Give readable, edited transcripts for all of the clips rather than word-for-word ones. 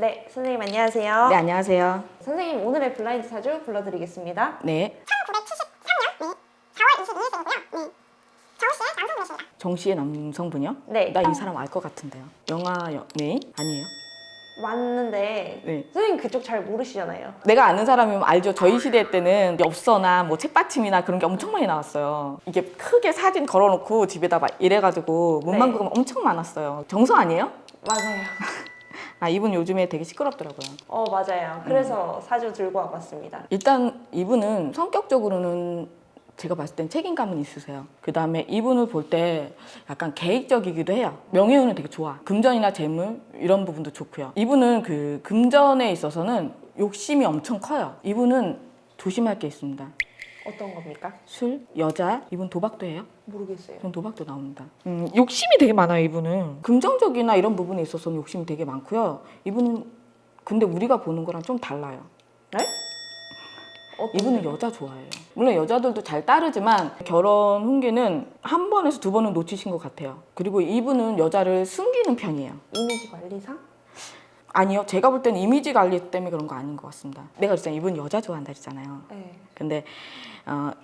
네, 선생님 안녕하세요. 네, 안녕하세요. 선생님 오늘의 블라인드 사주 불러드리겠습니다. 네. 1973년 4월 22일생이고요. 정씨의 남성분이십니다. 정씨의 남성분이요? 네. 나 이 사람 알 것 같은데요. 영화 연예인? 아니에요. 맞는데 네. 선생님 그쪽 잘 모르시잖아요. 내가 아는 사람이면 알죠. 저희 시대 때는 엽서나 뭐 책받침이나 그런 게 엄청 많이 나왔어요. 이게 크게 사진 걸어놓고 집에다 막 이래가지고 문방구가 엄청 많았어요. 정서 아니에요? 맞아요. 아, 이분 요즘에 되게 시끄럽더라고요. 맞아요. 그래서 사주 들고 와봤습니다. 일단 이분은 성격적으로는 제가 봤을 땐 책임감은 있으세요. 그 다음에 이분을 볼 때 약간 계획적이기도 해요. 명예운은 되게 좋아. 금전이나 재물 이런 부분도 좋고요. 이분은 그 금전에 있어서는 욕심이 엄청 커요. 이분은 조심할 게 있습니다. 어떤 겁니까? 술, 여자, 이분 도박도 해요. 모르겠어요. 전 도박도 나옵니다. 욕심이 되게 많아요, 이분은. 긍정적이나 이런 부분에 있어서는 욕심이 되게 많고요. 이분은 근데 우리가 보는 거랑 좀 달라요. 네? 어떤 이분은 여자 좋아해요. 물론 여자들도 잘 따르지만 결혼 훈계는 한 번에서 두 번은 놓치신 것 같아요. 그리고 이분은 여자를 숨기는 편이에요. 이미지 관리상? 아니요, 제가 볼 때는 이미지 관리 때문에 그런 거 아닌 것 같습니다. 내가 그랬잖아요, 이분 여자 좋아한다 했잖아요. 네. 근데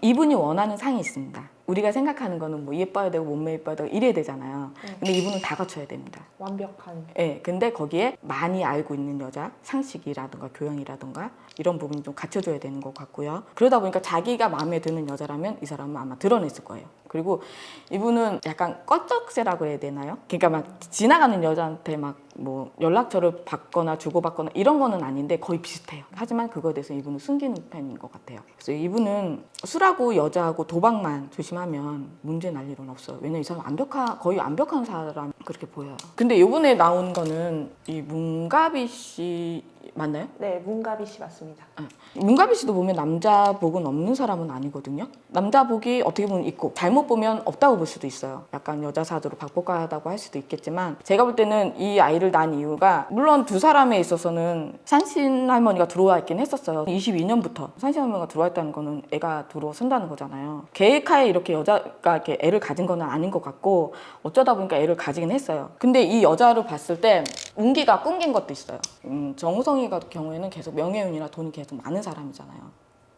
이분이 원하는 상이 있습니다. 우리가 생각하는 거는 뭐 예뻐야 되고 몸매 예뻐야 되고 이래야 되잖아요. 근데 이분은 다 갖춰야 됩니다. 완벽한. 네, 근데 거기에 많이 알고 있는 여자, 상식이라든가 교양이라든가 이런 부분이 좀 갖춰줘야 되는 것 같고요. 그러다 보니까 자기가 마음에 드는 여자라면 이 사람은 아마 드러냈을 거예요. 그리고 이분은 약간 껄쩍새라고 해야 되나요? 그러니까 막 지나가는 여자한테 막 뭐 연락처를 받거나 주고받거나 이런 거는 아닌데 거의 비슷해요. 하지만 그거에 대해서 이분은 숨기는 편인 것 같아요. 그래서 이분은 술하고 여자하고 도박만 조심하면 문제 날 일은 없어요. 왜냐면 이 사람 거의 완벽한 사람 그렇게 보여요. 근데 이번에 나온 거는 이 문가비 씨 맞나요? 네, 문가비 씨 맞습니다. 문가비 씨도 보면 남자복은 없는 사람은 아니거든요. 남자복이 어떻게 보면 있고 잘못 보면 없다고 볼 수도 있어요. 약간 여자 사주로 박복하다고 할 수도 있겠지만 제가 볼 때는 이 아이를 낳은 이유가 물론 두 사람에 있어서는 산신 할머니가 들어와 있긴 했었어요. 22년부터 산신 할머니가 들어와 있다는 거는 애가 들어선다는 거잖아요. 계획하에 이렇게 여자가 이렇게 애를 가진 거는 아닌 것 같고 어쩌다 보니까 애를 가지긴 했어요. 근데 이 여자를 봤을 때 운기가 끊긴 것도 있어요. 정우성이 같은 경우에는 계속 명예운이나 돈이 계속 많은 사람이잖아요.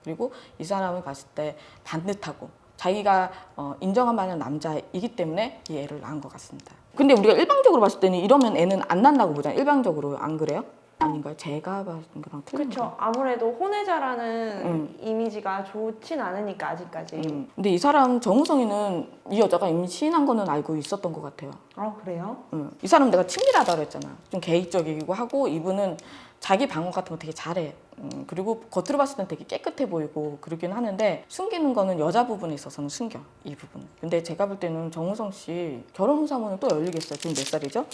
그리고 이 사람을 봤을 때 반듯하고 자기가 인정할 만한 남자이기 때문에 이 애를 낳은 것 같습니다. 근데 우리가 일방적으로 봤을 때는 이러면 애는 안 난다고 보잖아요. 일방적으로 안 그래요? 아닌가요? 제가 봤을 거랑 틀린 그렇죠. 아무래도 혼외자라는 이미지가 좋진 않으니까 아직까지. 근데 이 사람 정우성이는 이 여자가 임신한 거는 알고 있었던 것 같아요. 아, 그래요? 이 사람 내가 친밀하다 그랬잖아. 좀 계획적이고 하고 이분은 자기 방어 같은 거 되게 잘해. 그리고 겉으로 봤을 땐 되게 깨끗해 보이고 그러긴 하는데 숨기는 거는 여자 부분에 있어서는 숨겨. 이 부분은. 근데 제가 볼 때는 정우성 씨 결혼 후사문은 또 열리겠어요. 지금 몇 살이죠?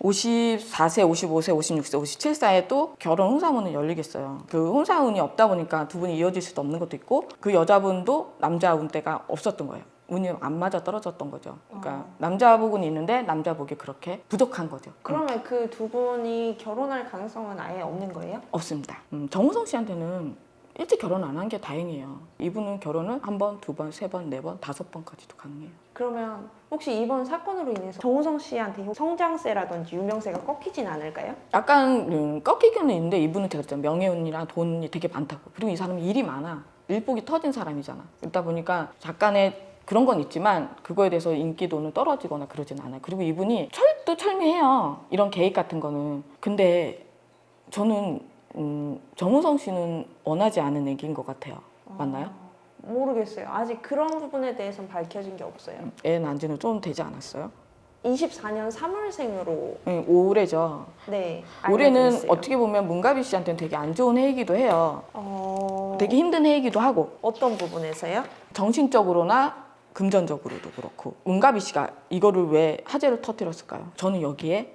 54세, 55세, 56세, 57세에 또 결혼 혼사운이 열리겠어요. 그 혼사운이 없다 보니까 두 분이 이어질 수도 없는 것도 있고 그 여자분도 남자 운대가 없었던 거예요. 운이 안 맞아 떨어졌던 거죠. 그러니까 남자복은 있는데 남자복이 그렇게 부족한 거죠. 그러면 그 두 분이 결혼할 가능성은 아예 없는 거예요? 없습니다. 정우성 씨한테는 일찍 결혼 안 한 게 다행이에요. 이분은 결혼을 한 번, 두 번, 세 번, 네 번, 다섯 번까지도 가능해요. 그러면 혹시 이번 사건으로 인해서 정우성 씨한테 성장세라든지 유명세가 꺾이진 않을까요? 약간 꺾이기는 있는데 이분은 제가 그랬잖아요. 명예운이랑 돈이 되게 많다고. 그리고 이 사람은 일이 많아. 일복이 터진 사람이잖아. 그러다 보니까 약간의 그런 건 있지만 그거에 대해서 인기도는 떨어지거나 그러진 않아요. 그리고 이분이 철두철미해요. 이런 계획 같은 거는. 근데 저는 정우성 씨는 원하지 않은 얘기인 것 같아요. 맞나요? 모르겠어요. 아직 그런 부분에 대해서는 밝혀진 게 없어요. 애 낳은 지는 좀 되지 않았어요? 24년 3월생으로 올해죠. 네, 올해는 알려드렸어요. 어떻게 보면 문가비 씨한테는 되게 안 좋은 해이기도 해요. 되게 힘든 해이기도 하고 어떤 부분에서요? 정신적으로나 금전적으로도 그렇고 문가비 씨가 이거를 왜 화제를 터뜨렸을까요? 저는 여기에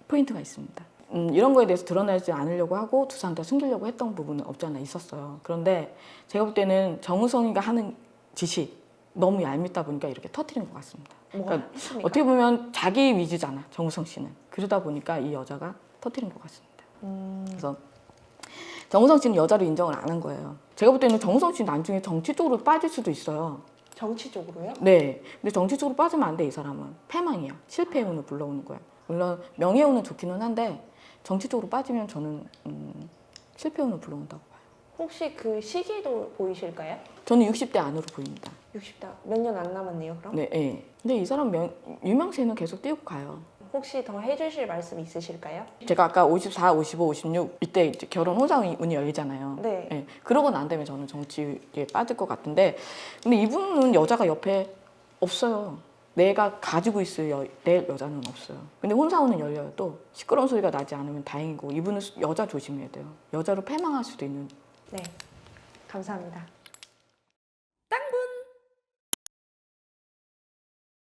포인트가 있습니다. 이런 거에 대해서 드러내지 않으려고 하고 두 사람 다 숨기려고 했던 부분은 없지 않아 있었어요. 그런데 제가 볼 때는 정우성이가 하는 짓이 너무 얄밉다 보니까 이렇게 터뜨린 것 같습니다. 그러니까 했습니까? 어떻게 보면 자기 위주잖아, 정우성 씨는. 그러다 보니까 이 여자가 터뜨린 것 같습니다. 그래서 정우성 씨는 여자를 인정을 안 한 거예요. 제가 볼 때는 정우성 씨는 나중에 정치 쪽으로 빠질 수도 있어요. 정치 쪽으로요? 네. 근데 정치 쪽으로 빠지면 안 돼, 이 사람은. 패망이야. 실패의 운을 불러오는 거야. 물론 명예운은 좋기는 한데 정치적으로 빠지면 저는 실패운을 불러온다고 봐요. 혹시 그 시기도 보이실까요? 저는 60대 안으로 보입니다. 60대 몇 년 안 남았네요, 그럼? 네, 예. 근데 이 사람 유명세는 계속 띄고 가요. 혹시 더 해주실 말씀 있으실까요? 제가 아까 54, 55, 56 이때 이제 결혼 혼사운이 열리잖아요. 네. 예. 그러고 난 다음에 저는 정치에 빠질 것 같은데, 근데 이분은 여자가 옆에 없어요. 내가 가지고 있을 내 여자는 없어요. 근데 혼사운은 열려요. 또 시끄러운 소리가 나지 않으면 다행이고, 이분은 여자 조심해야 돼요. 여자로 패망할 수도 있는. 네. 감사합니다.